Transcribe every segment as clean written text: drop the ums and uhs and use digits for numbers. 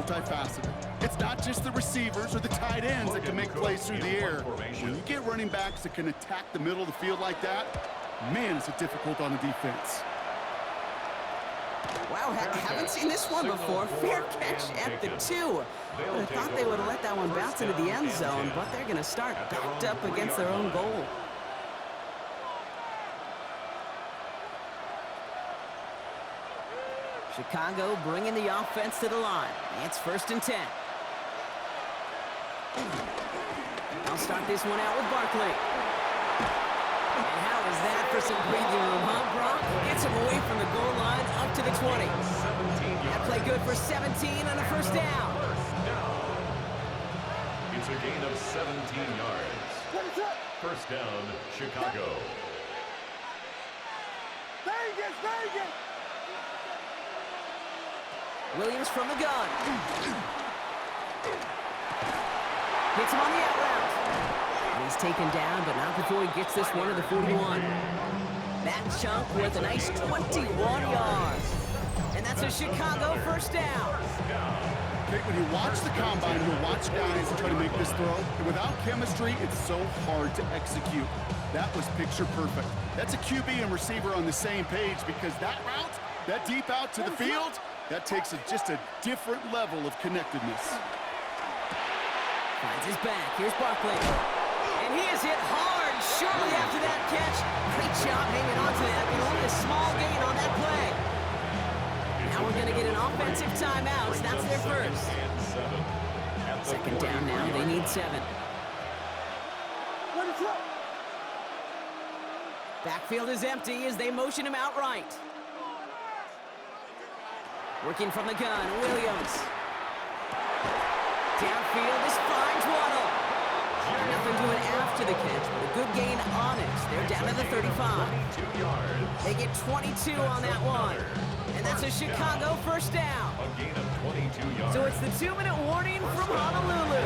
multifaceted. It's not just the receivers or the tight ends that can make plays through the air. When you get running backs that can attack the middle of the field like that, man, is it difficult on the defense. Wow, haven't seen this one before. Fair catch at the 2. I thought they would have let that one bounce into the end zone, but they're going to start backed up against their own goal. Chicago bringing the offense to the line. It's 1st and 10. I'll start this one out with Barkley. And how is that for some breathing room, huh, Brock? Gets him away from the goal line up to the 20. That play good for 17 on a 1st down. It's a gain of 17 yards. 1st down, Chicago. Vegas! Williams from the gun. Hits him on the out route. And he's taken down, but not before he gets this one to the 41. That chunk worth a nice 21 yards. And that's a Chicago 1st down. Okay, when you watch the combine, you'll watch guys try to make this throw. And without chemistry, it's so hard to execute. That was picture perfect. That's a QB and receiver on the same page because that route, that deep out to the field, that takes just a different level of connectedness. Finds his back. Here's Barkley. And he is hit hard shortly after that catch. Great job hanging on to that, but only a small gain on that play. Now we're going to get an offensive timeout. That's their first. 2nd down now. They need 7. Backfield is empty as they motion him outright. Working from the gun, Williams. Downfield, this finds Waddle. Nothing doing after the catch, but a good gain on it. They're down to the 35. They get 22 on that one. And that's a Chicago 1st down. A gain of 22 yards. So it's the 2-minute warning from Honolulu.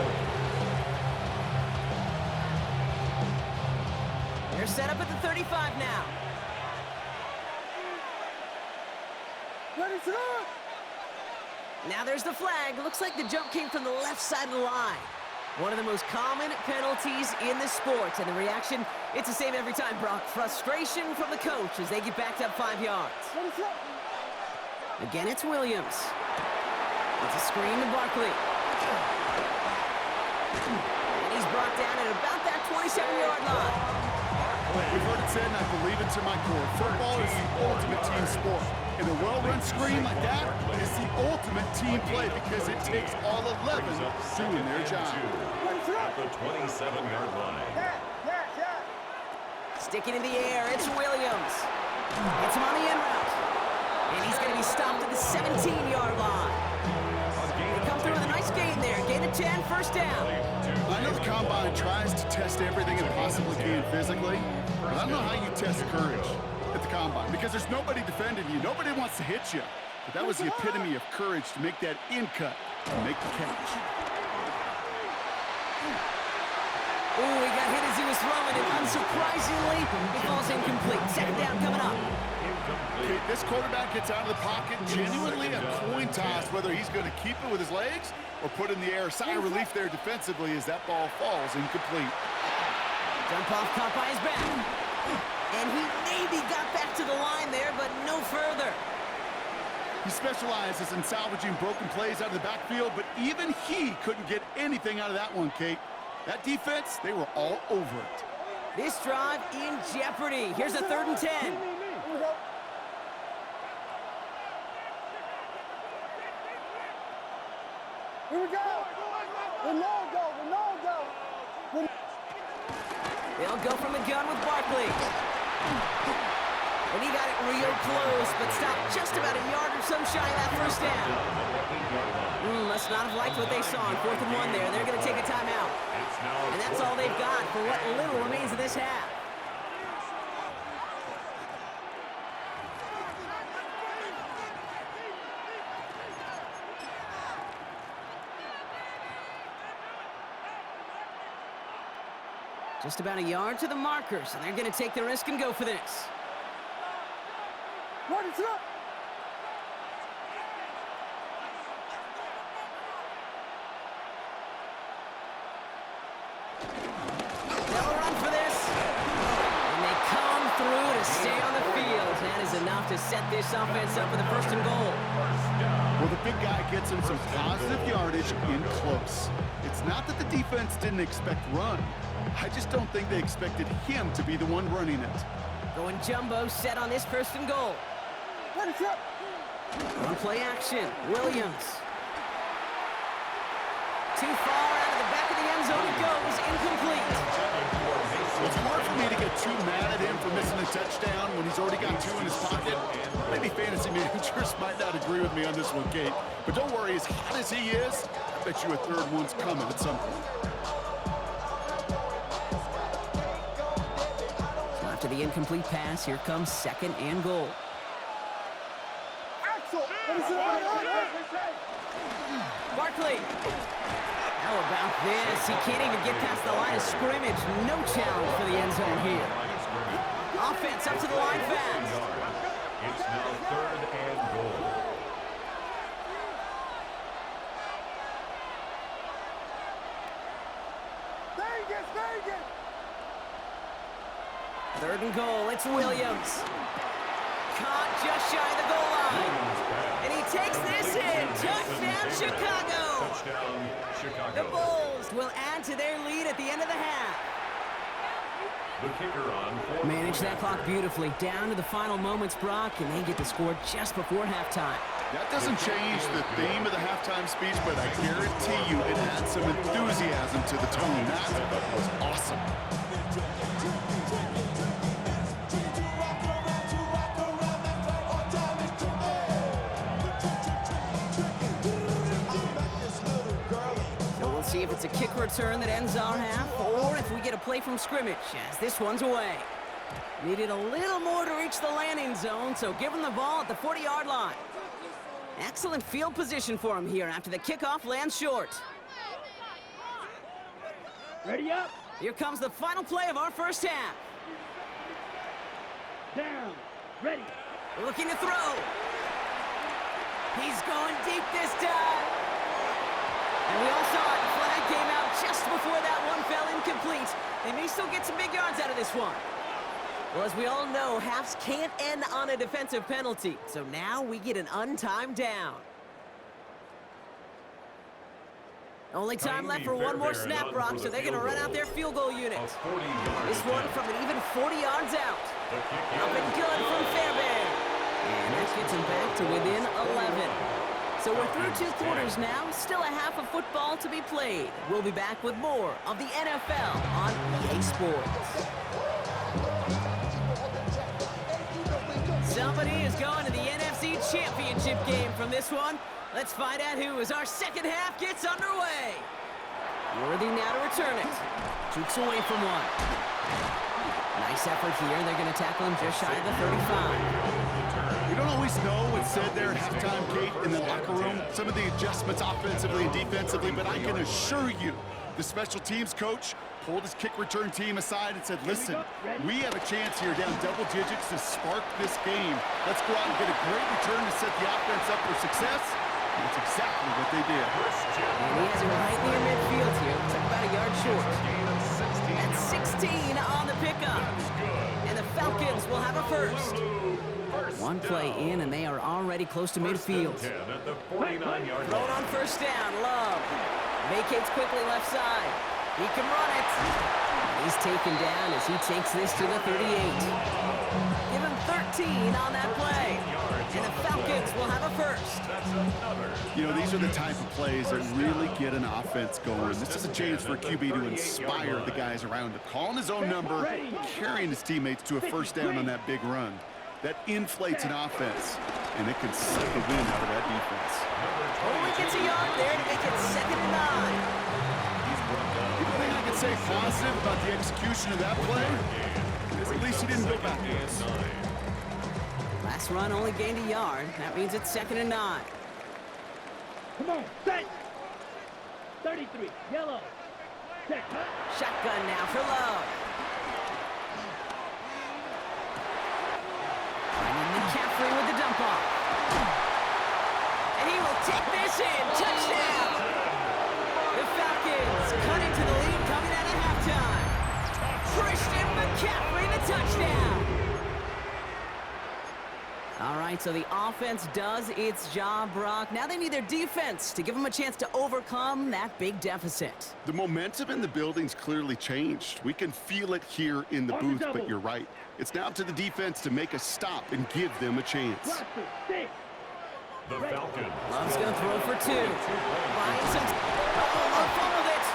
They're set up at the 35 now. Now there's the flag. Looks like the jump came from the left side of the line. One of the most common penalties in the sport. And the reaction, it's the same every time, Brock. Frustration from the coach as they get backed up 5 yards. Again, it's Williams. It's a screen to Barkley. And he's brought down at about that 27-yard line. We've heard it said, and I believe it to my core. Football is the ultimate team sport. And a well-run screen like that is the ultimate team play because it takes all 11 doing their job. At the 27-yard line. Sticking in the air, it's Williams. Hits him on the end route. And he's going to be stopped at the 17-yard line. They come through with a nice gain there. Gain of 10, 1st down. I know the combine tries to test everything it possibly can physically, but I don't know how you test courage at the combine because there's nobody defending you. Nobody wants to hit you. But that was the epitome of courage to make that in cut and make the catch. Ooh, he got hit as he was throwing it. Unsurprisingly, it falls incomplete. 2nd down coming up. Okay, this quarterback gets out of the pocket, genuinely a coin toss whether he's going to keep it with his legs or put in the air. Sigh of relief there defensively as that ball falls incomplete. Jump off caught by his back. And he maybe got back to the line there, but no further. He specializes in salvaging broken plays out of the backfield, but even he couldn't get anything out of that one, Kate. That defense, they were all over it. This drive in jeopardy. Here's a 3rd and 10. Here we go. Ronaldo. They'll go from the gun with Barkley. And he got it real close, but stopped just about a yard or so shy of that 1st down. Must not have liked what they saw on 4th and 1 there. They're going to take a timeout. And that's all they've got for what little remains of this half. Just about a yard to the markers, and they're going to take the risk and go for this. stay on the field. That is enough to set this offense up for the 1st and goal. Well, the big guy gets him some positive yardage in close. It's not that the defense didn't expect run. I just don't think they expected him to be the one running it. Going jumbo set on this 1st and goal. Let it up. On play action, Williams. Too far out of the back of the end zone it goes, incomplete. It's hard for me to get too mad at him for missing a touchdown when he's already got 2 in his pocket. Maybe fantasy managers might not agree with me on this one, Kate. But don't worry, as hot as he is, I bet you a 3rd one's coming at some point. So after the incomplete pass, here comes 2nd and goal. Barkley. How about this? He can't even get past the line of scrimmage. No challenge for the end zone here. Offense up to the line fast. It's now 3rd and goal. Vegas, Vegas. 3rd and goal. It's Williams. Caught just shy of the goal line. And he takes this in. Touchdown, Chicago. Touchdown, Chicago. The Bulls will add to their lead at the end of the half. The kicker on. Manage that clock beautifully. Down to the final moments, Brock, and they get the score just before halftime. That doesn't change the theme of the halftime speech, but I guarantee you it adds some enthusiasm to the tone. That was awesome. See if it's a kick return that ends our half, or if we get a play from scrimmage, as this one's away. Needed a little more to reach the landing zone, so give him the ball at the 40-yard line. Excellent field position for him here after the kickoff lands short. Ready up. Here comes the final play of our 1st half. Down. Ready. Looking to throw. He's going deep this time. And we all saw it. The flag came out just before that one fell incomplete. They may still get some big yards out of this one. Well, as we all know, halves can't end on a defensive penalty. So now we get an untimed down. Only time left for one more snap, Brock, so they're going to run out their field goal unit. This one from an even 40 yards out. Up and good from Fairbairn. And that gets him back to within 11. So we're through 2 quarters now, still a half of football to be played. We'll be back with more of the NFL on EA Sports. Somebody is going to the NFC Championship game from this one. Let's find out who as our 2nd half gets underway. Worthy now to return it. Jukes away from one. Nice effort here. They're going to tackle him just shy of the 35. We don't always know what's said there at halftime, Kate, in the locker room. Some of the adjustments offensively and defensively, but I can assure you the special teams coach pulled his kick return team aside and said, listen, we have a chance here down double digits to spark this game. Let's go out and get a great return to set the offense up for success. And that's exactly what they did. And he has it right near midfield here. Took about a yard short. That's 16 on the pickup. And the Falcons will have a 1st. One play in, and they are already close to midfield. Thrown on 1st down, Love. Vacates quickly left side. He can run it. He's taken down as he takes this to the 38. Give him 13 on that play. And the Falcons will have a 1st. You know, these are the type of plays that really get an offense going. This is a chance for a QB to inspire the guys around him. Calling his own number, carrying his teammates to a 1st down on that big run. That inflates an offense, and it can suck the wind out of that defense. Only gets a yard there to make it 2nd and 9. The only thing I can say positive about the execution of that play is at least he didn't go backwards. Last run only gained a yard. That means it's 2nd and 9. Come on, set. 33, yellow. Set. Shotgun now for Love. McCaffrey with the dump off. And he will take this in. Touchdown! The Falcons cut into the lead coming out of halftime. Christian McCaffrey, the touchdown. right, so the offense does its job, Brock. Now they need their defense to give them a chance to overcome that big deficit. The momentum in the building's clearly changed. We can feel it here in the booth, but you're right. It's now up to the defense to make a stop and give them a chance. The Falcons. Love's going to throw for two. Buying some... Love fumbled it.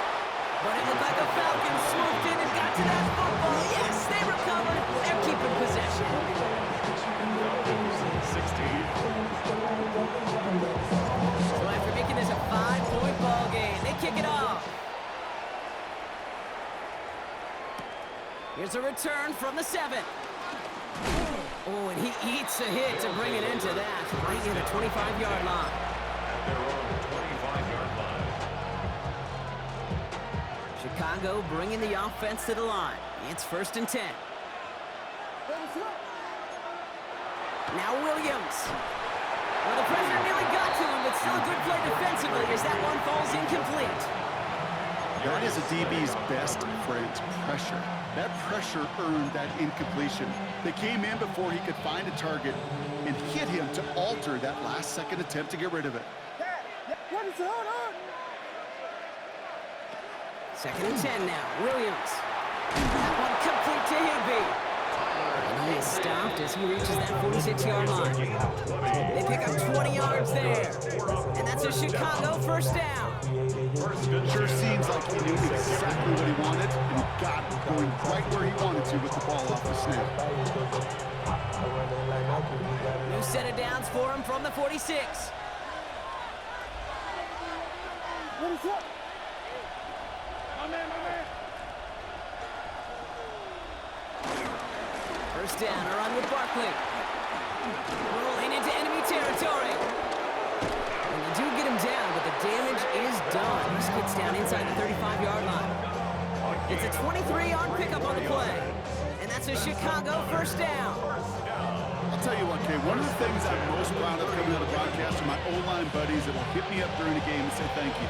But it looked like the Falcons swooped in and got to that football. Yes, they recovered. They're keeping possession. 16. So after making this a 5-point ball game, they kick it off. Here's a return from the 7. Oh, and he eats a hit to bring it into that. Right near the 25-yard line. At their own 25-yard line. Chicago bringing the offense to the line. It's 1st and 10. Now Williams. Well, the pressure nearly got to him, but still a good play defensively as that one falls incomplete. That is a DB's best friend, pressure. That pressure earned that incompletion. They came in before he could find a target and hit him to alter that last-second attempt to get rid of it. What is it? Hold on. 2nd and 10 now. Williams. That one complete to Higbee. And he is stopped as he reaches that 46-yard line. They pick up 20 yards there. And that's a Chicago 1st down. Sure seems like he knew exactly what he wanted and got going right where he wanted to with the ball off the snap. New set of downs for him from the 46. What is up? My man, my man. 1st down, a run with Barkley. Rolling into enemy territory. And they do get him down, but the damage is done. He gets down inside the 35-yard line. It's a 23-yard pickup on the play. And that's a Chicago 1st down. I'll tell you what, Kay, one of the things I'm most proud of coming out of broadcast are my O-line buddies that will hit me up during the game and say thank you.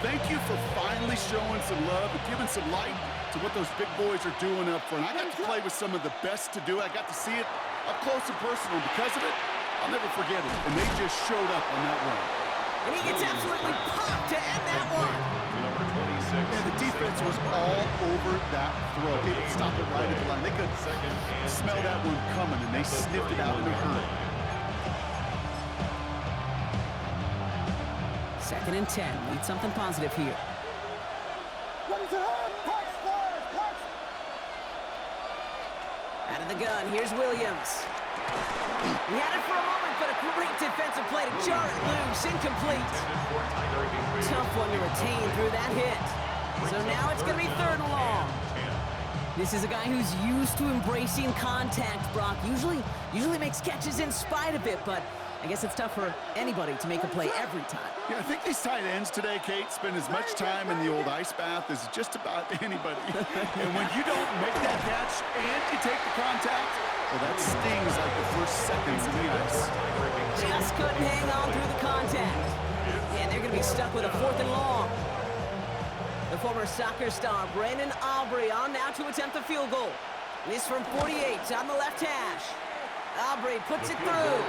Thank you for finally showing some love and giving some light to what those big boys are doing up front. I got to play with some of the best to do it. I got to see it up close and personal. Because of it, I'll never forget it. And they just showed up on that run. And he gets absolutely popped to end that one. Number 26. And the defense was all over that throw. They would stop it right at the line. They could smell that one coming, and they sniffed it out in a hurry. 2nd and 10. Need something positive here. What is it? Out of the gun, here's Williams. He had it for a moment, but a great defensive play to jar it loose. Incomplete. Tough one to retain through that hit. So now it's going to be 3rd and long. This is a guy who's used to embracing contact, Brock. Usually makes catches in spite of it, but I guess it's tough for anybody to make a play every time. Yeah, I think these tight ends today, Kate, spend as much time in the old ice bath as just about anybody. And when you don't make that catch and you take the contact, well, that stings like the first seconds in the ice. Just couldn't hang on through the contact. And they're going to be stuck with a 4th and long. The former soccer star, Brandon Aubrey, on now to attempt the field goal. This from 48 on the left hash. Aubrey puts it through,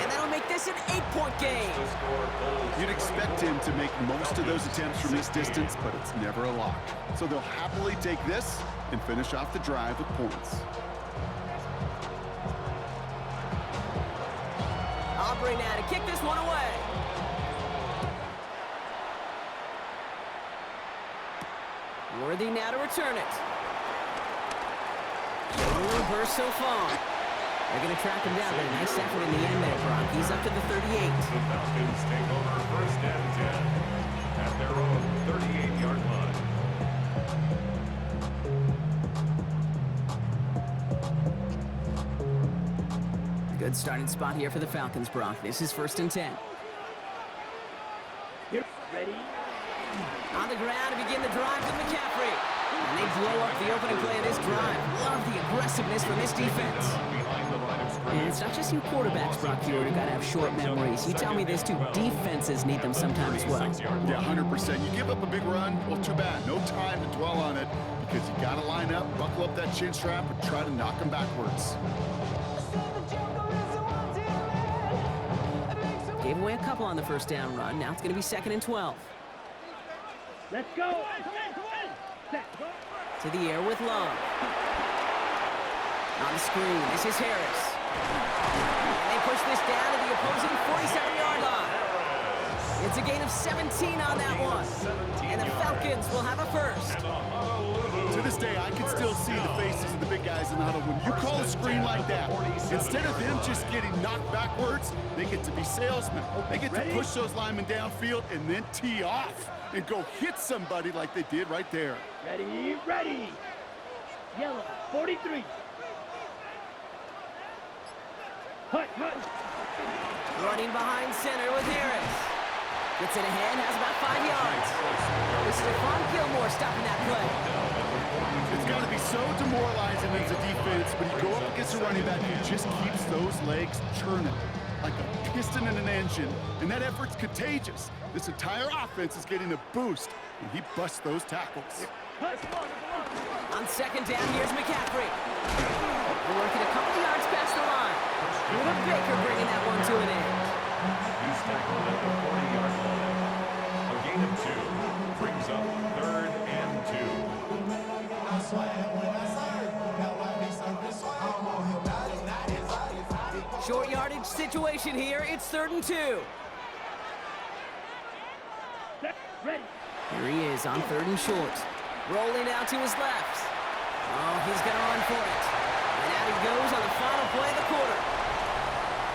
and that'll make this an 8-point game. You'd expect him to make most of those attempts from this distance, but it's never a lock. So they'll happily take this and finish off the drive with points. Aubrey now to kick this one away. Worthy now to return it. Reverse so far. They're going to track him down, but a nice effort in the end there, Brock. He's up to the 38. The Falcons take over 1st and 10 at their own 38-yard line. Good starting spot here for the Falcons, Brock. This is 1st and 10. Here, ready? On the ground to begin the drive with McCaffrey. And they blow up the opening play of this drive. Love the aggressiveness from this defense. And it's not just you quarterbacks, Brock, here who gotta have short memories. You tell me this too. Defenses need them sometimes as well. Yeah, 100%. You give up a big run, well, too bad. No time to dwell on it because you gotta line up, buckle up that chin strap, and try to knock them backwards. gave away a couple on the first down run. Now it's going to be 2nd and 12. Let's go. To the air with Love. On the screen, this is Harris. And they push this down to the opposing 47-yard line. It's a gain of 17 on that one. And the Falcons will have a first. To this day, I can still see the faces of the big guys in the huddle. When you call a screen like that, instead of them just getting knocked backwards, they get to be salesmen. They get to push those linemen downfield and then tee off and go hit somebody like they did right there. Ready, ready. Yellow, 43. Hut, hut. Running behind center with Harris. Gets it ahead, has about 5 yards. It's Stephon Gilmore stopping that play. It's got to be so demoralizing as a defense when you go up against a running back who just keeps those legs churning like a piston in an engine, and that effort's contagious. This entire offense is getting a boost, and he busts those tackles. On 2nd down, here's McCaffrey. They're working a couple yards past the line. Luda Baker bringing that one to an end. He's tackled at the 40-yard line. A gain of 2 brings up 3rd and 2. Short yardage situation here. It's 3rd and 2. Ready. Here he is on 3rd and short. Rolling out to his left. Oh, he's going to run for it. And out he goes on the final play of the quarter.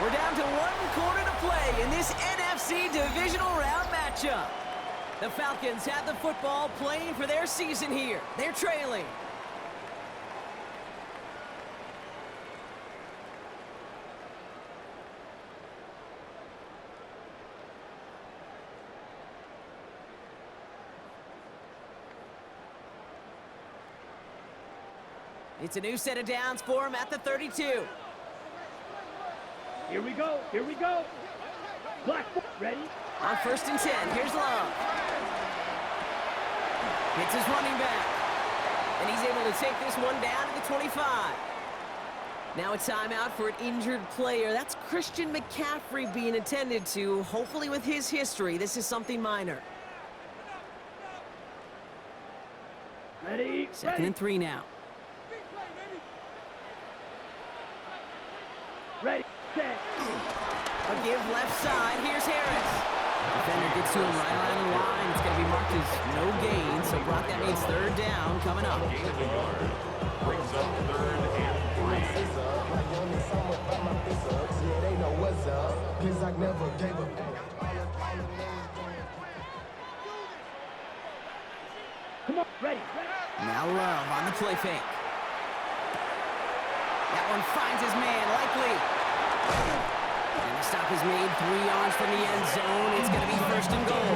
We're down to 1 quarter to play in this NFC divisional round matchup. The Falcons have the football, playing for their season here. They're trailing. It's a new set of downs for him at the 32. Here we go. Here we go. Black, ready. On 1st and 10, here's Love. Hits his running back. And he's able to take this one down to the 25. Now a timeout for an injured player. That's Christian McCaffrey being attended to. Hopefully with his history, this is something minor. Ready. 2nd and 3 now. Ready. Set. A give left side. Here's Harris. Defender gets to him right on the line. It's going to be marked as no gain. So Brock, that means 3rd down coming up. Gain of a yard brings up 3rd and 3. Come on. Ready. Now Love on the play fake. That one finds his man, Likely. And the stop is made 3 yards from the end zone. It's going to be 1st and goal.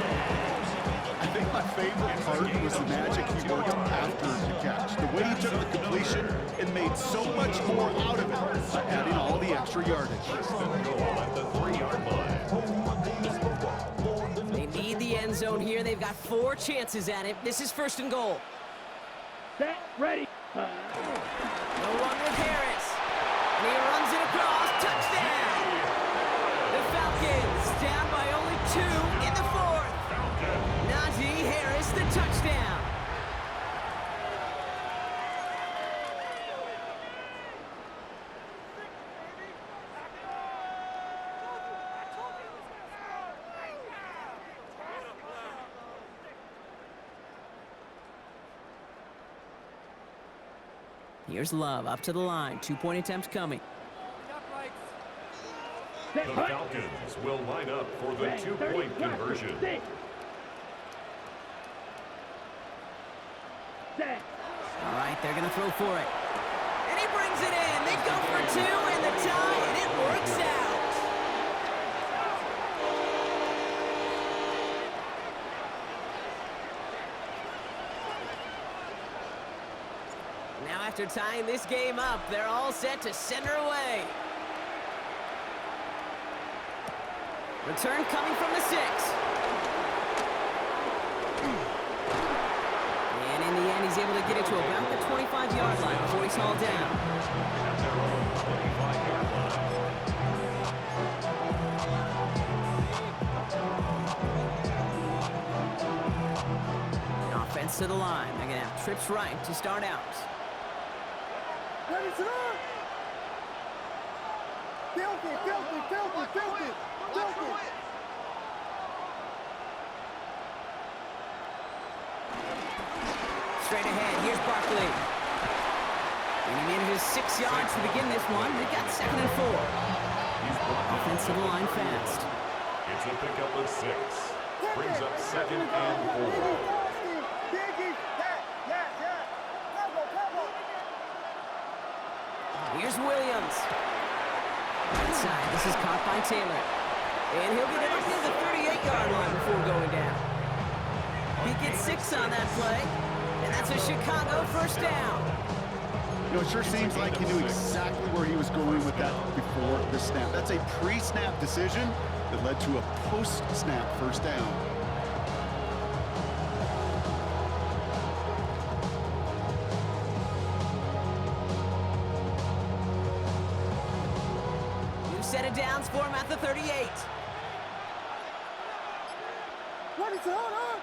I think my favorite part was the magic he worked after the catch. The way he took the completion and made so much more out of it by adding all the extra yardage. 1st and goal at the 3-yard line. They need the end zone here. They've got 4 chances at it. This is 1st and goal. Set. Ready. No one with Harris. And he runs it across. Touchdown! The Falcons down by only 2 in the 4th. Najee Harris, the touchdown. Here's Love up to the line. 2-point attempt coming. The Falcons will line up for the 2-point conversion. All right, they're going to throw for it. And he brings it in. They go for 2 and the tie, and it works out. Now after tying this game up, they're all set to send her away. Return coming from the 6. And in the end, he's able to get it to about the 25-yard line before he's hauled down. At their own 25-yard line. offense to the line. They're going to have trips right to start out. Ready, sit up! Filthy, filthy, filthy, filthy, filthy! Straight ahead, here's Barkley. And he manages 6 yards to begin this one. They've got 2nd and 4. Offense to the line fast. It's a pickup of 6. Brings up 2nd and 4. Here's Williams. Inside, this is caught by Taylor. And he'll get it up near the 38-yard line before going down. He gets 6 on that play. And that's a Chicago first down. You know, it sure seems like he knew exactly where he was going with that before the snap. That's a pre-snap decision that led to a post-snap first down. New set of downs for him at the 38. What is on?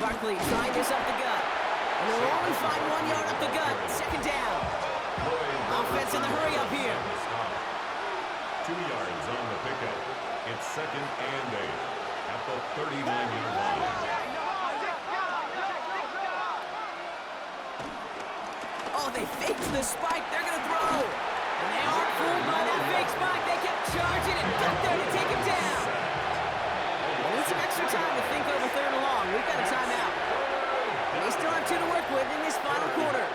Barkley trying this up the gut. And they'll only find 1 yard up the gut. 2nd down. Offense in the hurry up here. 2 yards on the pickup. It's 2nd and 8 at the 39-yard line. Oh, they faked the spike. They're going to throw. And they aren't fooled by that fake spike. They kept charging and got there to take him down. We need some extra time to think over 3rd and long. We've got a timeout. And they still have 2 to work with in this final quarter.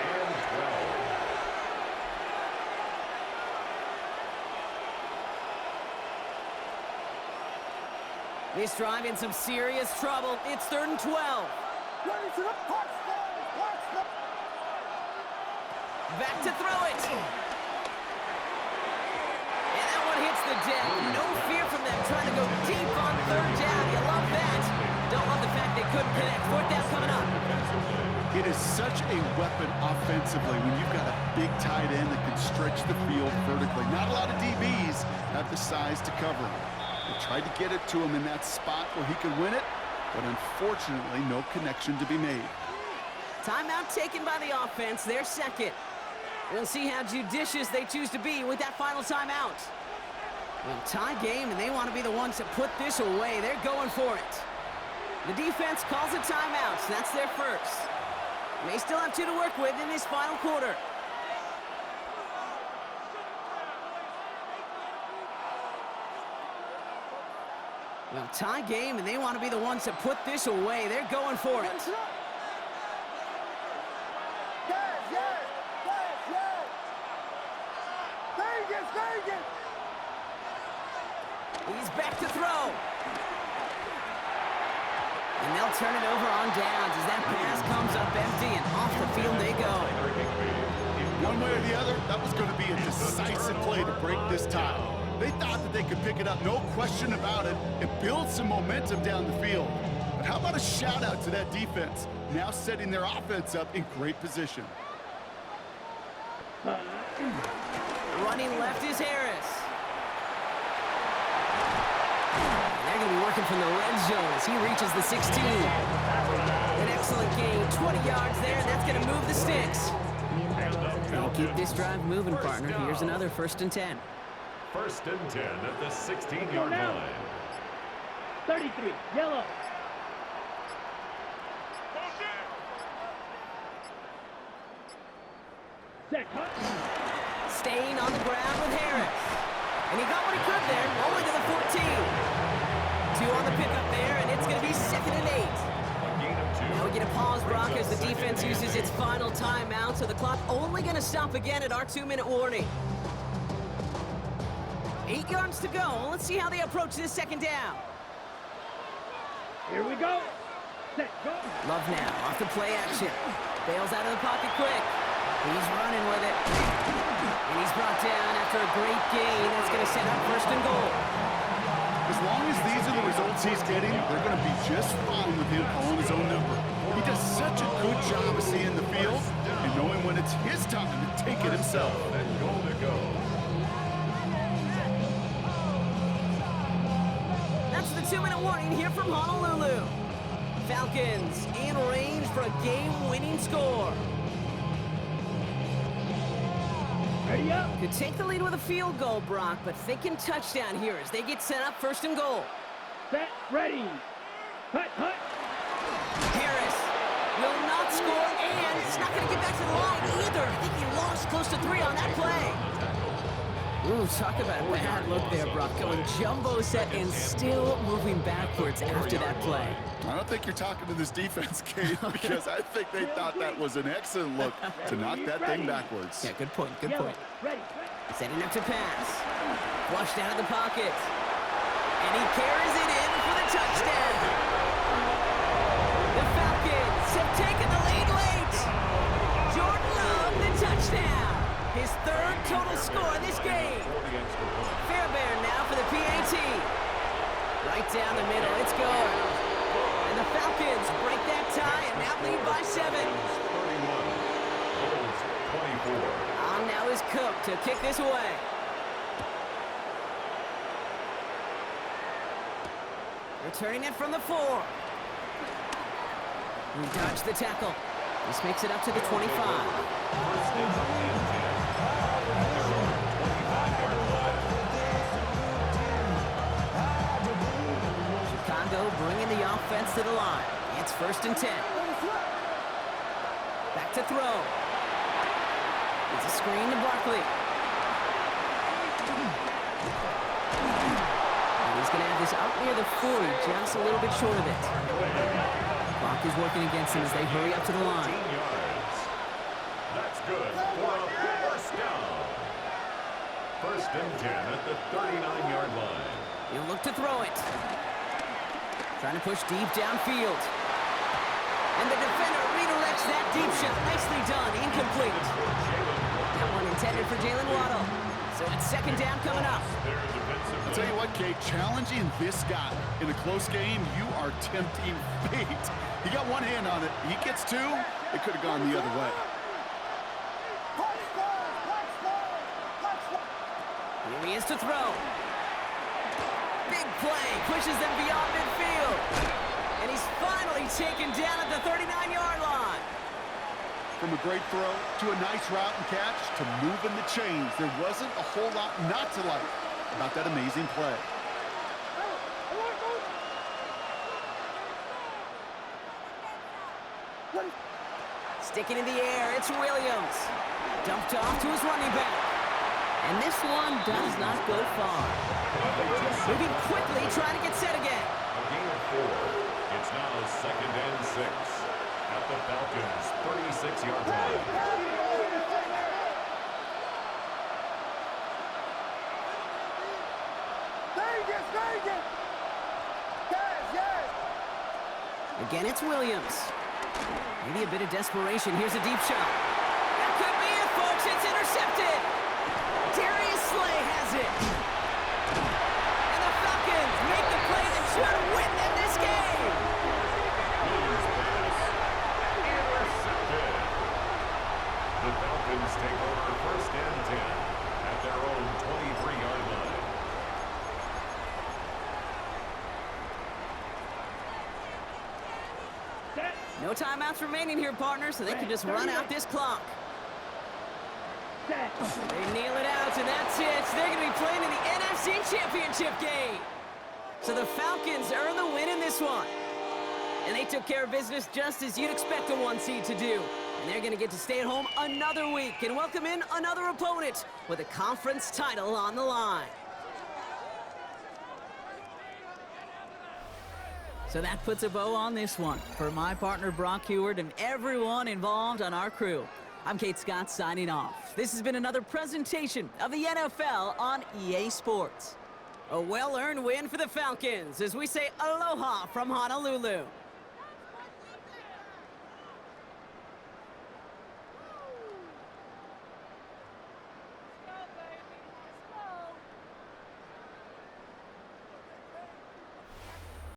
This drive in some serious trouble. It's 3rd and 12. Back to throw it. And that one hits the deck. No fear from them trying to go deep on 3rd down. You love that. Don't love the fact they couldn't connect. 4th down coming up. It is such a weapon offensively when you've got a big tight end that can stretch the field vertically. Not a lot of DBs have the size to cover him. They tried to get it to him in that spot where he could win it, but unfortunately, no connection to be made. Timeout taken by the offense. They're 2nd. We'll see how judicious they choose to be with that final timeout. Well, tie game, and they want to be the ones to put this away. They're going for it. The defense calls a timeout, so that's their first. They still have 2 to work with in this final quarter. Well, tie game, and they want to be the ones to put this away. They're going for it. He's back to throw. And they'll turn it over on downs as that pass comes up empty, and off the field they go. One way or the other, that was going to be a decisive play to break this tie. They thought that they could pick it up, no question about it, and build some momentum down the field. But how about a shout-out to that defense, now setting their offense up in great position. Running left is Harris. And they're going to be working from the red zone as he reaches the 16. An excellent gain, 20 yards there, and that's going to move the sticks. They'll keep this drive moving, partner. Here's another 1st and 10. 1st and 10 at the 16-yard line. 33, yellow. Staying on the ground with Harris. And he got what he could there, all the way to the 14. 2 on the pickup there, and it's going to be 2nd and 8. Now we get a pause, Brock, as the defense uses its final timeout, so the clock only going to stop again at our 2-minute warning. 8 yards to go. Let's see how they approach this 2nd down. Here we go. Set, go. Love now, off the play action. Bails out of the pocket quick. He's running with it. And he's brought down after a great gain. That's going to set up 1st and goal. As long as these are the results he's getting, they're going to be just fine with him calling his own number. He does such a good job of seeing the field and knowing when it's his time to take it himself. And goal to go. That's the 2-minute warning here from Honolulu. Falcons in range for a game-winning score. Ready up. Could take the lead with a field goal, Brock, but thinking touchdown here as they get set up 1st and goal. Set. Ready. Hut, hut. Harris will not score, and it's not going to get back to the line either. I think he lost close to 3 on that play. Ooh, talk about a bad look there, Brock. Going jumbo set and still moving backwards after that play. I don't think you're talking to this defense, Kate, because I think they thought that was an excellent look to knock that thing backwards. Yeah, good point, good point. Ready. Setting up to pass. Flushed out of the pocket. And he carries it in for the touchdown. The Falcons have taken the lead late. Jordan Love, the touchdown. His 3rd total score this game. Fairbairn now for the PAT. Right down the middle, it's good. And the Falcons break that tie and now lead by 7. 31. Bulls 24. On now is Cook to kick this away. Returning it from the 4. We dodge the tackle. This makes it up to the 25. First and 10. Their own 25-yard line. Chicago bringing the offense to the line. It's 1st and 10. Back to throw. It's a screen to Barkley. And he's going to have this out near the 40, just a little bit short of it. Clock is working against him as they hurry up to the 15 line. yards. That's good for a first down. 1st and 10 at the 39-yard line. He'll look to throw it. Trying to push deep downfield. And the defender redirects that deep shot. Nicely done. Incomplete. That one intended for Jalen Waddle. So it's 2nd down coming up. I'll tell you what, Kate, challenging this guy in a close game, you are tempting fate. He got one hand on it. He gets 2. It could have gone the other way. Here he is to throw. Big play. Pushes them beyond midfield. And he's finally taken down at the 39-yard line. From a great throw to a nice route and catch to moving the chains, there wasn't a whole lot not to like about that amazing play. Sticking in the air, it's Williams. Dumped off to his running back. And this one does not go far. Moving quickly, trying to get set again. A gain of 4. It's now 2nd and 6 at the Falcons' 36-yard line. Again, it's Williams. Maybe a bit of desperation. Here's a deep shot. That could be it, folks. It's intercepted. Darius Slay has it. And the Falcons make the play that should win them this game. Williams pass. Intercepted. The Falcons take over 1st and 10 at their own 23-yard line. No timeouts remaining here, partners, so they can just run out this clock. They kneel it out, and that's it. So they're going to be playing in the NFC Championship game. So the Falcons earn the win in this one. And they took care of business just as you'd expect a 1 seed to do. And they're going to get to stay at home another week and welcome in another opponent with a conference title on the line. So that puts a bow on this one. For my partner, Brock Heward, and everyone involved on our crew, I'm Kate Scott signing off. This has been another presentation of the NFL on EA Sports. A well-earned win for the Falcons as we say aloha from Honolulu.